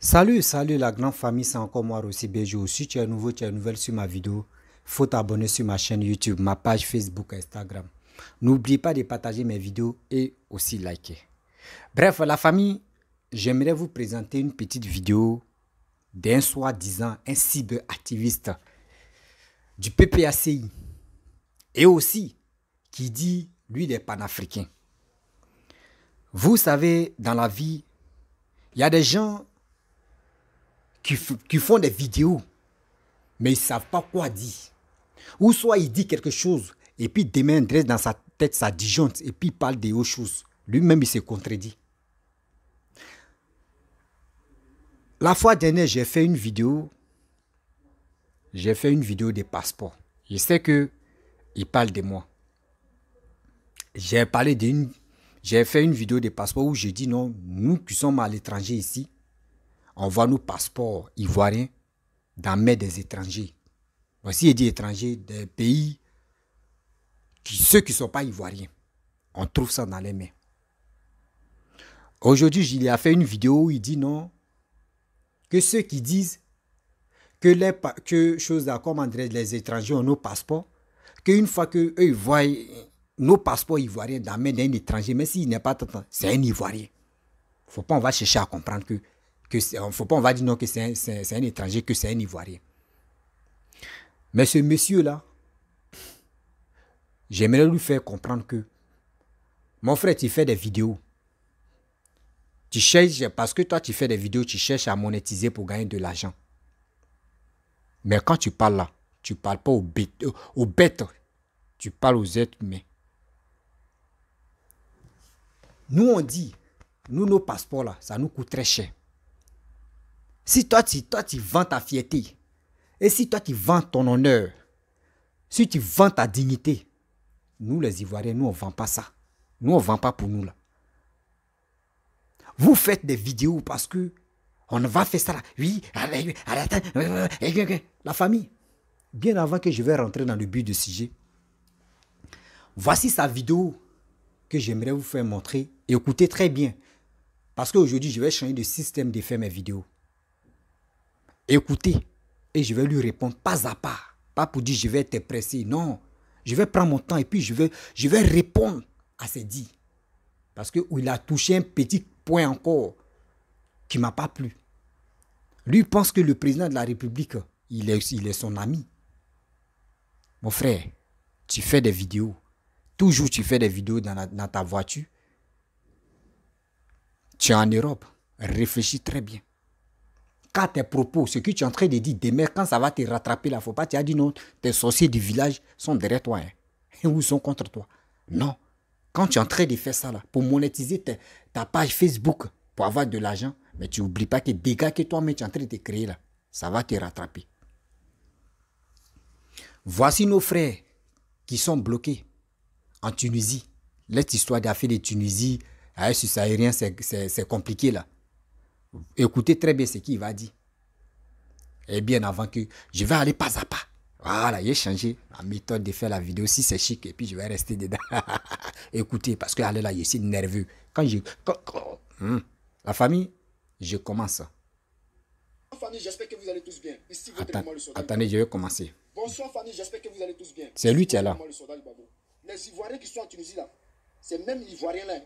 Salut, salut la grande famille, c'est encore moi Rossi Bejo. Si tu es nouveau, tu es nouvelle sur ma vidéo, faut t'abonner sur ma chaîne YouTube, ma page Facebook, Instagram. N'oublie pas de partager mes vidéos et aussi liker. Bref, la famille, j'aimerais vous présenter une petite vidéo d'un soi-disant un cyberactiviste du PPACI et aussi qui dit, lui, il est panafricain. Vous savez, dans la vie, il y a des gens qui font des vidéos, mais ils ne savent pas quoi dire. Ou soit il dit quelque chose, et puis demain, il dresse dans sa tête sa disjoncte, et puis il parle des autres choses. Lui-même, il se contredit. La fois dernière, j'ai fait une vidéo des passeports. Je sais que il parle de moi. J'ai fait une vidéo des passeports où j'ai dit non, nous qui sommes à l'étranger ici, on voit nos passeports ivoiriens dans la main des étrangers. Voici, il dit étrangers, des pays, ceux qui ne sont pas ivoiriens. On trouve ça dans les mains. Aujourd'hui, il a fait une vidéo où il dit non, que ceux qui disent que comme les étrangers ont nos passeports, qu'une fois qu'eux ils voient nos passeports ivoiriens dans la main d'un étranger, mais s'il n'est pas temps, c'est un Ivoirien. Faut pas, on va chercher à comprendre faut pas, on va dire non que c'est un étranger, que c'est un Ivoirien. Mais ce monsieur-là, j'aimerais lui faire comprendre que, mon frère, tu fais des vidéos. Tu cherches, parce que toi, tu fais des vidéos, tu cherches à monétiser pour gagner de l'argent. Mais quand tu parles là, tu ne parles pas aux bêtes, tu parles aux êtres humains. Nous, on dit, nos passeports là, ça nous coûte très cher. Si toi, tu vends ta fierté, et si toi, tu vends ton honneur, si tu vends ta dignité, nous, les Ivoiriens, nous, on ne vend pas ça. Nous, on ne vend pas pour nous là. Vous faites des vidéos parce que on va faire ça là. Oui, la famille. Bien avant que je vais rentrer dans le but du sujet, voici sa vidéo que j'aimerais vous faire montrer. Écoutez très bien. Parce qu'aujourd'hui, je vais changer de système de faire mes vidéos. Écoutez. Et je vais lui répondre pas à pas. Pas pour dire je vais être pressé. Non. Je vais prendre mon temps et puis je vais répondre à ses dits. Parce qu'il a touché un petit point encore qui ne m'a pas plu. Lui pense que le président de la République, il est son ami. Mon frère, tu fais des vidéos. Toujours tu fais des vidéos dans ta voiture. Tu es en Europe. Réfléchis très bien. Car tes propos, ce que tu es en train de dire demain, quand ça va te rattraper, il ne faut pas, tu as dit non, tes sorciers du village sont derrière toi. Hein, ou sont contre toi. Non. Quand tu es en train de faire ça, là, pour monétiser ta page Facebook, pour avoir de l'argent, mais tu n'oublies pas que les dégâts que toi-même tu es en train de créer, là, ça va te rattraper. Voici nos frères qui sont bloqués en Tunisie. Cette histoire d'affaires de Tunisie, avec ce aérien, c'est compliqué là. Écoutez très bien ce qu'il va dire. Et bien avant que je vais aller pas à pas. Voilà, j'ai changé ma méthode de faire la vidéo. Si c'est chic, et puis je vais rester dedans. Écoutez, parce que là, je suis nerveux. La famille, je commence. Famille, j'espère que vous allez tous bien. Ici, attendez, je vais commencer. Bonsoir famille, j'espère que vous allez tous bien. C'est lui qui est là. Les Ivoiriens qui sont en Tunisie là, c'est même Ivoiriens là.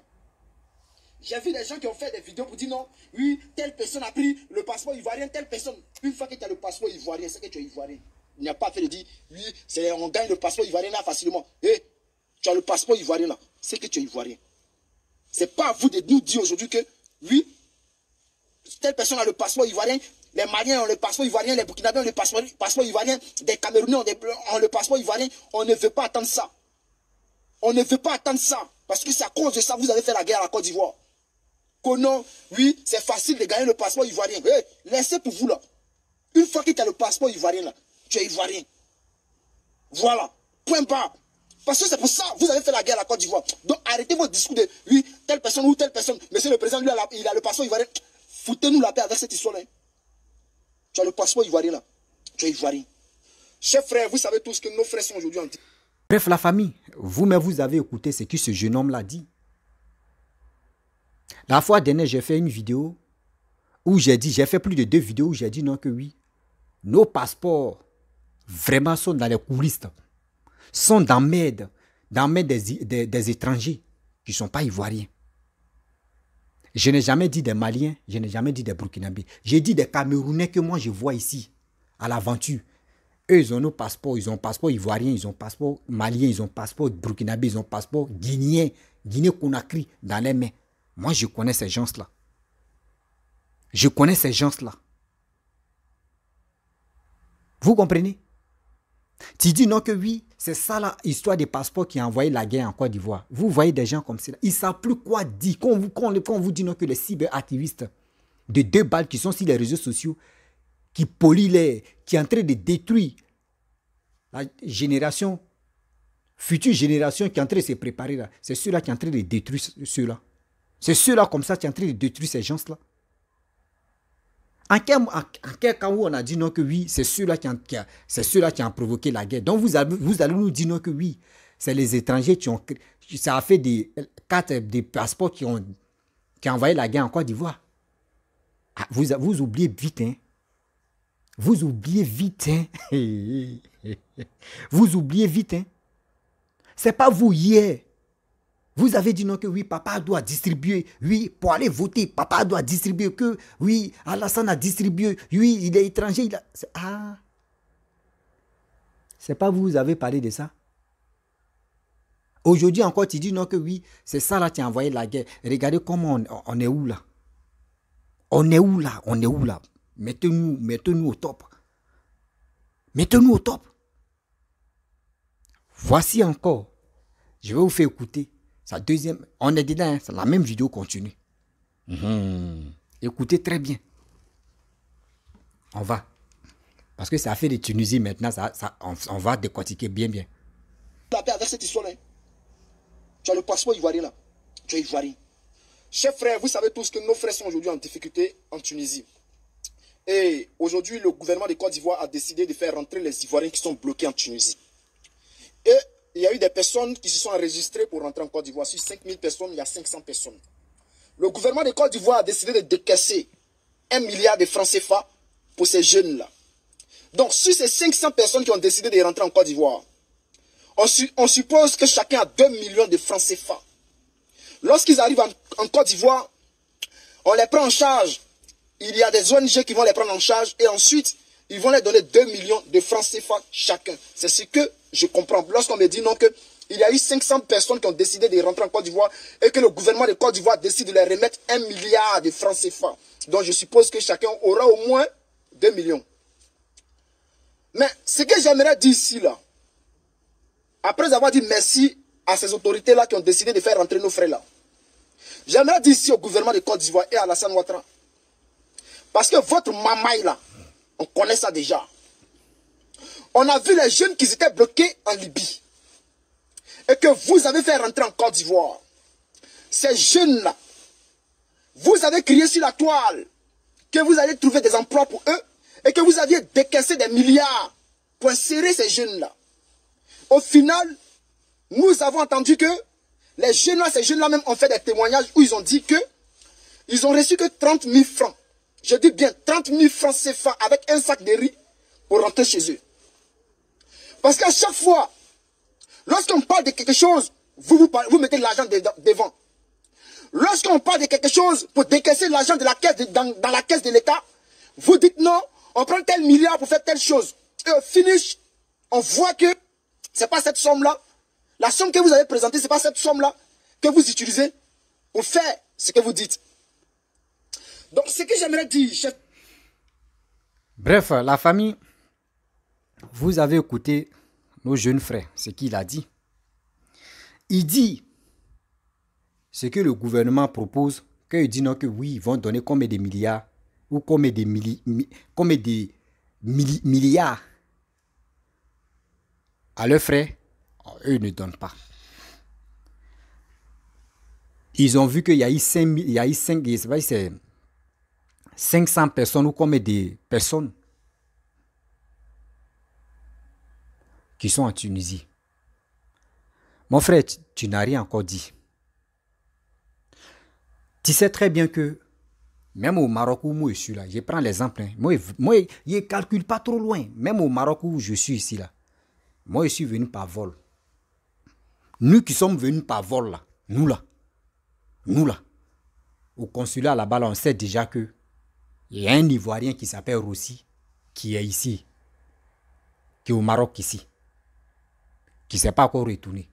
J'ai vu des gens qui ont fait des vidéos pour dire non, oui, telle personne a pris le passeport ivoirien, telle personne. Une fois que tu as le passeport ivoirien, c'est que tu es ivoirien. Il n'y a pas fait de dire, oui, on gagne le passeport ivoirien là facilement. Et tu as le passeport ivoirien là, c'est que tu es ivoirien. C'est pas à vous de nous dire aujourd'hui que, oui, telle personne a le passeport ivoirien, les Maliens ont le passeport ivoirien, les Burkinabés ont le passeport ivoirien, des Camerounais ont le passeport ivoirien. On ne veut pas attendre ça. On ne veut pas attendre ça. Parce que c'est à cause de ça que vous avez fait la guerre à la Côte d'Ivoire. Que non, oui, c'est facile de gagner le passeport ivoirien. Hey, laissez pour vous là. Une fois que tu as le passeport ivoirien là, tu es ivoirien. Voilà. Point barre. Parce que c'est pour ça que vous avez fait la guerre à la Côte d'Ivoire. Donc arrêtez votre discours de oui, telle personne ou telle personne. Monsieur le président, lui, il a le passeport ivoirien. Foutez-nous la paix avec cette histoire-là. Tu as le passeport ivoirien là. Tu es ivoirien. Chers frères, vous savez tous que nos frères sont aujourd'hui en... Bref, la famille, vous-même, vous avez écouté ce que ce jeune homme l'a dit. La fois dernière, j'ai fait une vidéo où j'ai dit, j'ai fait plus de 2 vidéos où j'ai dit non que oui, nos passeports vraiment sont dans les coulisses, sont dans l'aide des étrangers qui ne sont pas ivoiriens. Je n'ai jamais dit des Maliens, je n'ai jamais dit des Burkinabés. J'ai dit des Camerounais que moi je vois ici, à l'aventure. Eux, ils ont nos passeports, ils ont passeport ivoirien, ils ont passeport malien, ils ont passeport burkinabé, ils ont passeport guinéen, Guinée-Conakry dans les mains. Moi, je connais ces gens-là. Je connais ces gens-là. Vous comprenez? Tu dis non que oui, c'est ça l'histoire des passeports qui a envoyé la guerre en Côte d'Ivoire. Vous voyez des gens comme ça. Ils ne savent plus quoi dire. Quand on vous dit non que les cyberactivistes de 2 balles qui sont sur les réseaux sociaux, qui polluent qui est en train de détruire la génération, future génération qui est en train de se préparer là. C'est ceux-là qui sont en train de détruire ceux-là. C'est ceux-là comme ça qui sont en train de détruire ces gens-là. En quel cas où on a dit non que oui, c'est ceux-là qui ont provoqué la guerre. Donc vous allez nous dire non que oui, c'est les étrangers qui ont... Ça a fait des passeports qui ont envoyé la guerre en Côte d'Ivoire. Ah, vous oubliez vite, hein. Vous oubliez vite, hein. Vous oubliez vite, hein. C'est pas vous hier. Vous avez dit non que oui, papa doit distribuer. Oui, pour aller voter, papa doit distribuer. Que oui, Alassane a distribué. Oui, il est étranger. Ah. C'est pas vous avez parlé de ça. Aujourd'hui encore, tu dis non que oui, c'est ça là qui a envoyé la guerre. Regardez comment on est où là. On est où là? On est où là? Mettez-nous au top. Mettez-nous au top. Voici encore. Je vais vous faire écouter. Sa deuxième. On est dedans, hein, c'est la même vidéo continue. Écoutez très bien. On va. Parce que ça a fait de Tunisie maintenant, on va décortiquer bien. Avec cette histoire-là. Tu as le passeport ivoirien là. Tu es ivoirien. Chers frères, vous savez tous que nos frères sont aujourd'hui en difficulté en Tunisie. Et aujourd'hui, le gouvernement de Côte d'Ivoire a décidé de faire rentrer les Ivoiriens qui sont bloqués en Tunisie. Et il y a eu des personnes qui se sont enregistrées pour rentrer en Côte d'Ivoire. Sur 5000 personnes, il y a 500 personnes. Le gouvernement de Côte d'Ivoire a décidé de décaisser 1 milliard de francs CFA pour ces jeunes-là. Donc, sur ces 500 personnes qui ont décidé de rentrer en Côte d'Ivoire, on suppose que chacun a 2 millions de francs CFA. Lorsqu'ils arrivent en Côte d'Ivoire, on les prend en charge. Il y a des ONG qui vont les prendre en charge et ensuite, ils vont les donner 2 millions de francs CFA chacun. C'est ce que je comprends. Lorsqu'on me dit non que il y a eu 500 personnes qui ont décidé de rentrer en Côte d'Ivoire et que le gouvernement de Côte d'Ivoire décide de les remettre 1 milliard de francs CFA. Donc je suppose que chacun aura au moins 2 millions. Mais ce que j'aimerais dire ici, là, après avoir dit merci à ces autorités-là qui ont décidé de faire rentrer nos frères-là, j'aimerais dire ici au gouvernement de Côte d'Ivoire et à Alassane Ouattara, parce que votre mamaille là, on connaît ça déjà. On a vu les jeunes qui étaient bloqués en Libye et que vous avez fait rentrer en Côte d'Ivoire. Ces jeunes-là, vous avez crié sur la toile que vous allez trouver des emplois pour eux et que vous aviez décaissé des milliards pour insérer ces jeunes-là. Au final, nous avons entendu que les jeunes-là, ces jeunes-là même ont fait des témoignages où ils ont dit que ils ont reçu que 30 000 francs. Je dis bien 30 000 francs CFA avec un sac de riz pour rentrer chez eux. Parce qu'à chaque fois, lorsqu'on parle de quelque chose, vous mettez l'argent devant. Lorsqu'on parle de quelque chose pour décaisser l'argent de la caisse dans la caisse de l'État, vous dites non, on prend tel milliard pour faire telle chose. Et au finish, on voit que ce n'est pas cette somme-là. La somme que vous avez présentée, ce n'est pas cette somme-là que vous utilisez pour faire ce que vous dites. Donc, ce que j'aimerais dire, chef. Bref, la famille, vous avez écouté nos jeunes frères, ce qu'il a dit. Il dit ce que le gouvernement propose, qu'il dit non que oui, ils vont donner combien de milliards ou combien de milliards à leurs frères, eux ne donnent pas. Ils ont vu qu'il y a eu 500 personnes ou combien de personnes qui sont en Tunisie. Mon frère, tu n'as rien encore dit. Tu sais très bien que Même au Maroc où moi je suis là, je prends l'exemple. Hein. Moi, je ne calcule pas trop loin. Même au Maroc où je suis ici là, moi je suis venu par vol. Nous qui sommes venus par vol là, nous là, au consulat là-bas, là, on sait déjà que il y a un Ivoirien qui s'appelle Rossi, qui est ici, qui est au Maroc ici, qui ne s'est pas encore retourné.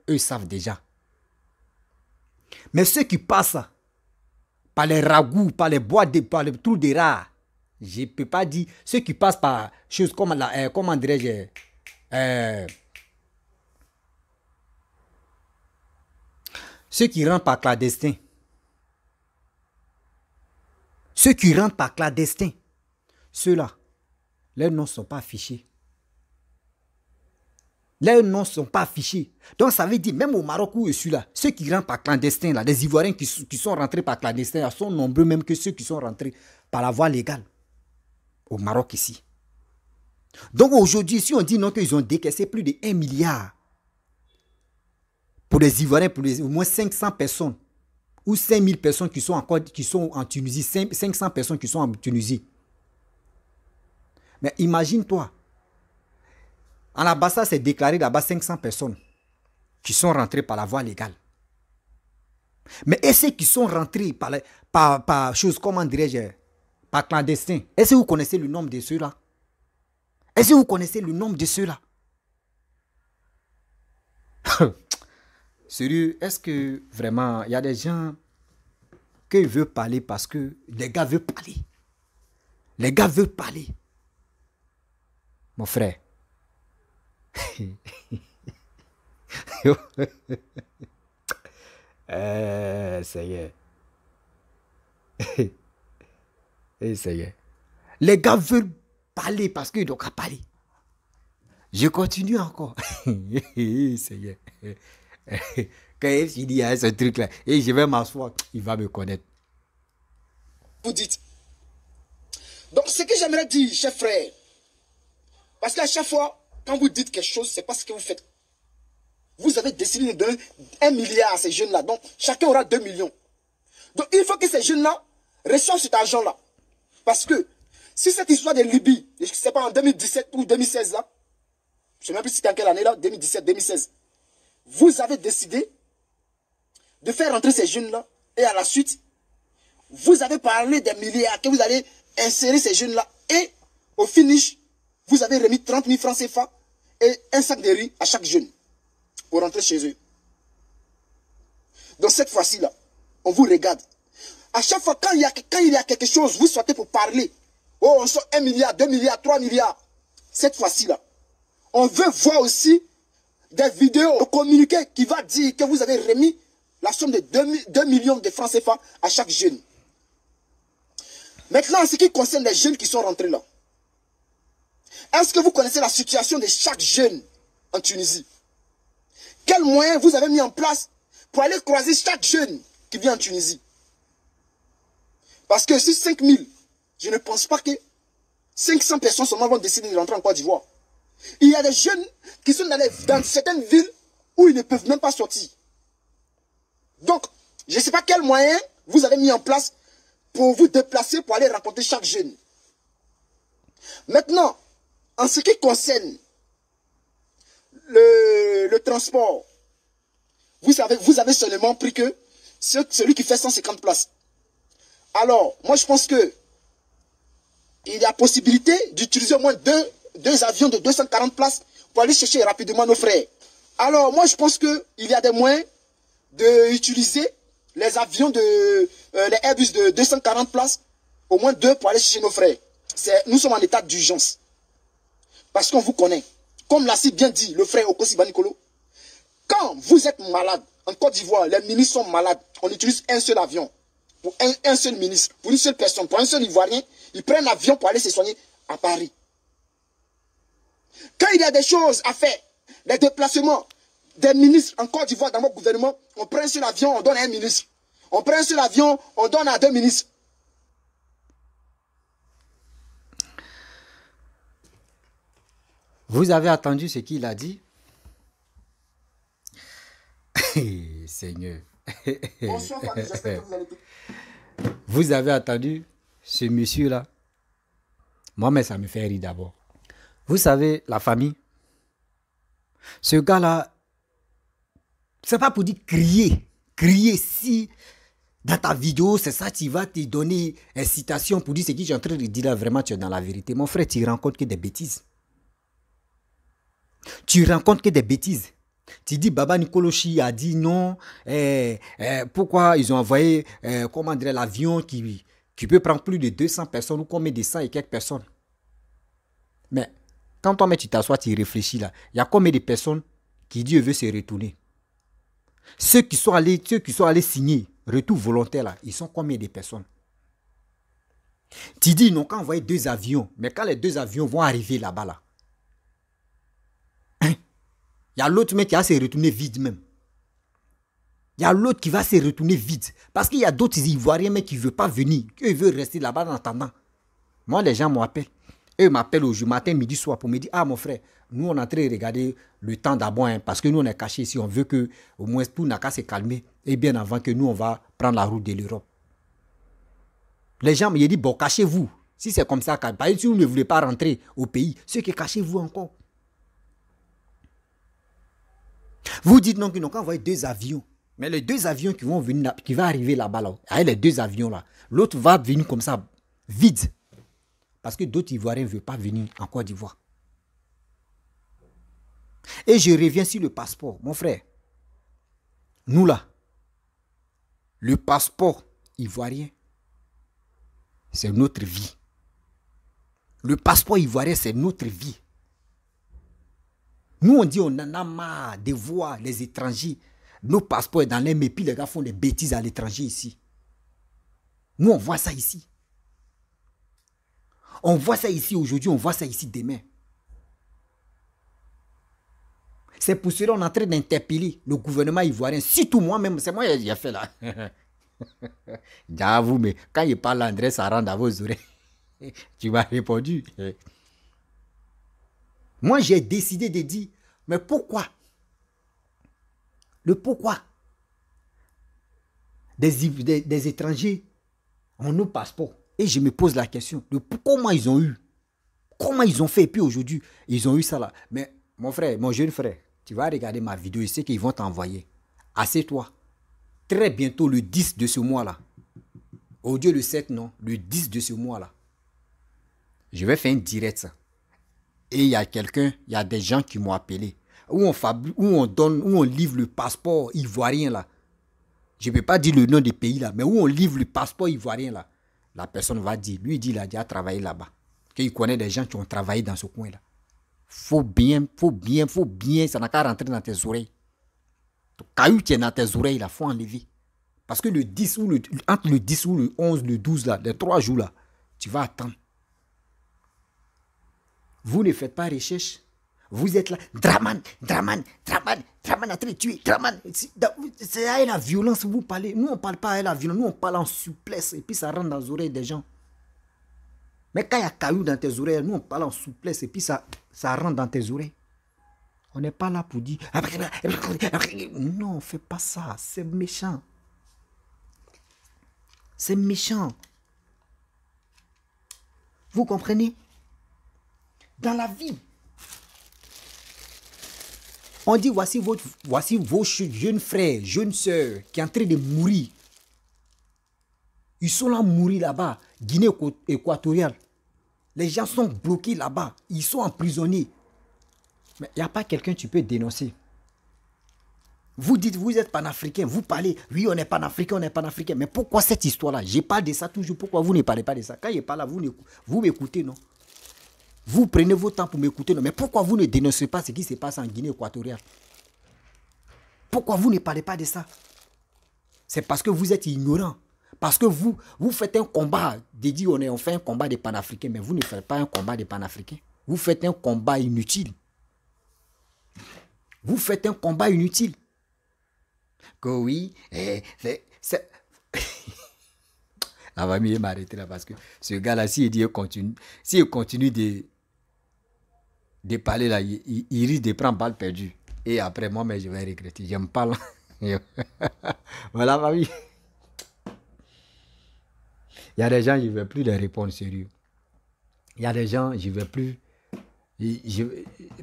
Eux savent déjà. Mais ceux qui passent par les ragoûts, par les bois, par les trous des rats, je ne peux pas dire, ceux qui passent par choses comme, comment dirais-je, ceux qui rentrent par clandestin, ceux-là, leurs noms ne sont pas affichés. Leurs noms ne sont pas affichés. Donc ça veut dire, même au Maroc où je suis là, ceux qui rentrent par clandestin, là, les Ivoiriens qui sont rentrés par clandestin, là, sont nombreux même que ceux qui sont rentrés par la voie légale. Au Maroc ici. Donc aujourd'hui, si on dit non qu'ils ont décaissé plus de 1 milliard pour les Ivoiriens, pour au moins 500 personnes, ou 5000 personnes qui sont en Tunisie, 500 personnes qui sont en Tunisie. Mais imagine-toi, en Abassa, c'est déclaré là-bas 500 personnes qui sont rentrées par la voie légale. Mais et ceux qui sont rentrés par chose, comment dirais-je, par clandestin, est-ce que vous connaissez le nombre de ceux-là? Est-ce que vous connaissez le nombre de ceux-là? Sérieux, est-ce que vraiment, il y a des gens qui veulent parler parce que les gars veulent parler? Les gars veulent parler. Mon frère. Ça y est. Ça y est. Les gars veulent parler parce qu'ils n'ont qu'à parler. Je continue encore. Ça y est. Quand il dit, il y a ce truc-là, et je vais m'asseoir, il va me connaître. Vous dites. Donc, ce que j'aimerais dire, chers frères, parce qu'à chaque fois, quand vous dites quelque chose, c'est pas ce que vous faites. Vous avez décidé de donner 1 milliard à ces jeunes-là. Donc, chacun aura 2 millions. Donc, il faut que ces jeunes-là reçoivent cet argent-là. Parce que, si cette histoire de Libye, je ne sais pas, en 2017 ou 2016, là, je ne sais même plus c'était en quelle année, là, 2017, 2016, vous avez décidé de faire rentrer ces jeunes-là, et à la suite, vous avez parlé des milliards que vous allez insérer ces jeunes-là, et au finish, vous avez remis 30 000 francs CFA et un sac de riz à chaque jeune pour rentrer chez eux. Donc cette fois-ci là, on vous regarde. À chaque fois, quand il y a quelque chose, vous sortez pour parler. Oh, on sort 1 milliard, 2 milliards, 3 milliards. Cette fois-ci là, on veut voir aussi des vidéos communiquées qui va dire que vous avez remis la somme de 2 millions de francs CFA à chaque jeune. Maintenant, en ce qui concerne les jeunes qui sont rentrés là, est-ce que vous connaissez la situation de chaque jeune en Tunisie? Quels moyens vous avez mis en place pour aller croiser chaque jeune qui vient en Tunisie? Parce que si 5000, je ne pense pas que 500 personnes seulement vont décider de rentrer en Côte d'Ivoire. Il y a des jeunes qui sont dans certaines villes où ils ne peuvent même pas sortir. Donc, je ne sais pas quels moyens vous avez mis en place pour vous déplacer, pour aller rencontrer chaque jeune. Maintenant, en ce qui concerne le transport, vous avez seulement pris que celui qui fait 150 places. Alors, moi je pense que il y a possibilité d'utiliser au moins deux avions de 240 places pour aller chercher rapidement nos frères. Alors, moi je pense qu'il y a des moyens d'utiliser les avions les Airbus de 240 places, au moins 2 pour aller chercher nos frères. Nous sommes en état d'urgence. Parce qu'on vous connaît. Comme l'a si bien dit le frère Okosi Banikolo, quand vous êtes malade, en Côte d'Ivoire, les ministres sont malades, on utilise un seul avion. Pour un seul ministre, pour une seule personne, pour un seul Ivoirien, ils prennent l'avion pour aller se soigner à Paris. Quand il y a des choses à faire, les déplacements des ministres en Côte d'Ivoire dans votre gouvernement, on prend un seul avion, on donne à un ministre. On prend un seul avion, on donne à 2 ministres. Vous avez entendu ce qu'il a dit? Seigneur. Bonsoir, famille, j'espère que vous allez Vous avez entendu ce monsieur-là? Moi, mais ça me fait rire d'abord. Vous savez, la famille, ce gars-là, c'est pas pour dire crier. Crier si dans ta vidéo, c'est ça, tu vas te donner incitation pour dire ce que tu es en train de dire là, vraiment, tu es dans la vérité. Mon frère, tu rencontres que des bêtises. Tu rencontres que des bêtises. Tu dis, Baba Nicolochi a dit non. Pourquoi ils ont envoyé comment dire, l'avion qui peut prendre plus de 200 personnes ou combien de 100 et quelques personnes. Mais quand toi, tu t'assois, tu réfléchis là. Il y a combien de personnes qui disent veut se retourner? Ceux qui sont allés signer retour volontaire là, ils sont combien de personnes? Tu dis ils n'ont qu'à envoyer 2 avions. Mais quand les 2 avions vont arriver là-bas là, il y a l'autre mec qui va se retourner vide même. Il y a l'autre qui va se retourner vide. Parce qu'il y a d'autres Ivoiriens mais qui ne veulent pas venir. Eux, ils veulent rester là-bas en attendant. Moi, les gens m'appellent. Eux m'appellent au jour, matin, midi, soir pour me dire, ah mon frère, nous on est en train de regarder le temps d'abord, hein, parce que nous on est cachés ici, on veut que, au moins pour n'a qu'à se calmer, et bien avant que nous on va prendre la route de l'Europe. Les gens me disent, bon, cachez-vous. Si c'est comme ça, par exemple, si vous ne voulez pas rentrer au pays, ceux qui cachez-vous encore. Vous dites non, qu'ils n'ont qu'à envoyer 2 avions. Mais les 2 avions qui vont venir, qui vont arriver là-bas, là, avec les 2 avions là, l'autre va venir comme ça, vide. Parce que d'autres Ivoiriens ne veulent pas venir en Côte d'Ivoire. Et je reviens sur le passeport. Mon frère, nous là, le passeport ivoirien, c'est notre vie. Le passeport ivoirien, c'est notre vie. Nous, on dit on en a marre de voir les étrangers, nos passeports dans les mains, puis les gars font des bêtises à l'étranger ici. Nous, on voit ça ici. On voit ça ici aujourd'hui, on voit ça ici demain. C'est pour cela qu'on est en train d'interpeller le gouvernement ivoirien. Surtout moi-même, c'est moi qui ai fait là. J'avoue, mais quand il parle André, ça rentre dans vos oreilles. Tu m'as répondu. Moi, j'ai décidé de dire, mais pourquoi? Le pourquoi des étrangers ont nos passeports. Et je me pose la question, comment ils ont eu? Comment ils ont fait? Et puis aujourd'hui, ils ont eu ça là. Mais mon frère, mon jeune frère, tu vas regarder ma vidéo, je sais qu'ils vont t'envoyer. Assieds-toi. Très bientôt, le 10 de ce mois-là. Au Dieu le 7, non. Le 10 de ce mois-là. Je vais faire un direct ça. Et il y a quelqu'un, il y a des gens qui m'ont appelé. Où on livre le passeport ivoirien là. Je ne peux pas dire le nom des pays là, mais où on livre le passeport ivoirien là. La personne va dire, lui il dit, il a déjà travaillé là-bas. Qu'il connaît des gens qui ont travaillé dans ce coin là. Faut bien, ça n'a qu'à rentrer dans tes oreilles. Quand tu es dans tes oreilles là, faut enlever. Parce que le 10 ou entre le 10 ou le 11, le 12 là, les 3 jours là, tu vas attendre. Vous ne faites pas recherche. Vous êtes là, Draman a très tué, Draman. C'est à la violence, vous parlez. Nous, on ne parle pas à la violence, nous, on parle en souplesse. Et puis, ça rentre dans les oreilles des gens. Mais quand il y a caillou dans tes oreilles, nous, on parle en souplesse. Et puis, ça rentre dans tes oreilles. On n'est pas là pour dire... Non, on ne fait pas ça. C'est méchant. C'est méchant. Vous comprenez? Dans la vie, on dit voici vos jeunes frères, jeunes sœurs qui sont en train de mourir. Ils sont là mourir là-bas, Guinée équatoriale. Les gens sont bloqués là-bas, ils sont emprisonnés. Mais il n'y a pas quelqu'un que tu peux dénoncer. Vous dites, vous êtes panafricain, vous parlez, oui, on est panafricain, on est panafricain. Mais pourquoi cette histoire-là? Je parle de ça toujours, pourquoi vous ne parlez pas de ça? Quand je parle là, vous m'écoutez, non? Vous prenez votre temps pour m'écouter, non? Mais pourquoi vous ne dénoncez pas ce qui se passe en Guinée équatoriale? Pourquoi vous ne parlez pas de ça? C'est parce que vous êtes ignorant. Parce que vous faites un combat, de dire on fait un combat des panafricains, mais vous ne faites pas un combat des panafricains. Vous faites un combat inutile. Vous faites un combat inutile. Que oui, c'est... La famille m'a arrêté là parce que ce gars-là, s'il continue de parler là, il risque de prendre balle perdue. Et après moi, mais je vais regretter. Je me parle. Voilà, famille. Il y a des gens, je ne vais plus les répondre sérieux. Il y a des gens, je ne vais plus...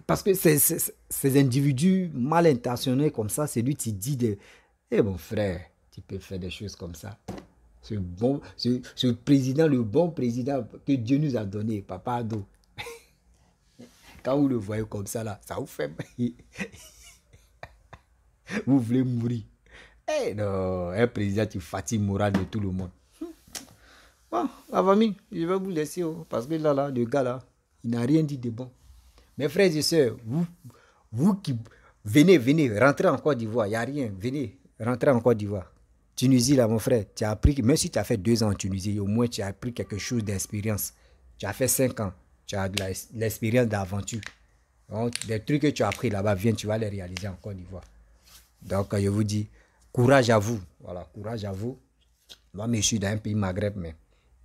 parce que ces individus mal intentionnés comme ça, c'est lui qui dit de... Eh mon frère, tu peux faire des choses comme ça. Ce président, le bon président que Dieu nous a donné, Papa Ado. Quand vous le voyez comme ça, là, ça vous fait... Vous voulez mourir. Eh non, un président qui fatigue le moral de tout le monde. Bon, la famille, je vais vous laisser. Parce que là, le gars là, il n'a rien dit de bon. Mes frères et sœurs, vous qui venez, rentrez en Côte d'Ivoire. Il n'y a rien. Venez, rentrez en Côte d'Ivoire. Tunisie, là, mon frère, tu as appris, même si tu as fait 2 ans en Tunisie, au moins tu as appris quelque chose d'expérience. Tu as fait 5 ans. Tu as de l'expérience d'aventure. Donc, les trucs que tu as appris là-bas, viens, tu vas les réaliser en Côte d'Ivoire. Donc, je vous dis, courage à vous. Voilà, courage à vous. Moi, je suis dans un pays Maghreb, mais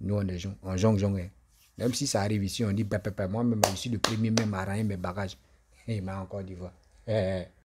nous, on est en jong. Même si ça arrive ici, on dit, moi-même, je suis le premier même à rayer mes bagages. Et il m'a encore dit, voilà.